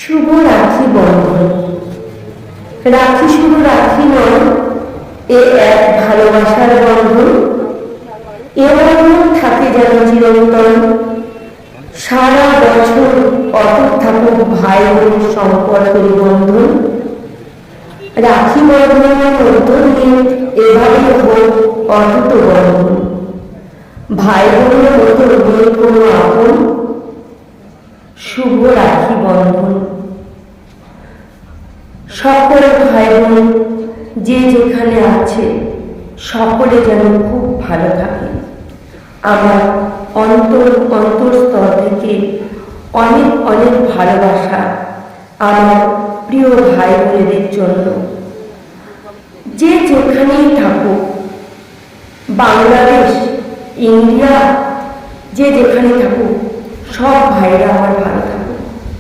শুভ রাখি বন্ধন। রাখি শুধু রাখি নয়, এ এক ভালোবাসার বন্ধন। এ বন্ধন থাকে যেন চিরন্তন, সারা বছর অটুট থাকুক ভাই বোন সম্পর্কের বন্ধন। রাখি বন্ধনের মধ্য দিয়ে এভাবে হোক অটুট বন্ধন। ভাই বোনের মতো নেই কোনো আপন। শুভ রাখি বন্ধন। সকল ভাই বোন যে যেখানে আছে সকলে যেন খুব ভালো থাকে। আমার অন্তরস্তর থেকে অনেক অনেক ভালোবাসা আমার প্রিয় ভাই বোনেদের জন্য। যে যেখানেই থাকুক, বাংলাদেশ, ইন্ডিয়া, যে যেখানে থাকুক, সব ভাইরা আমার ভালো।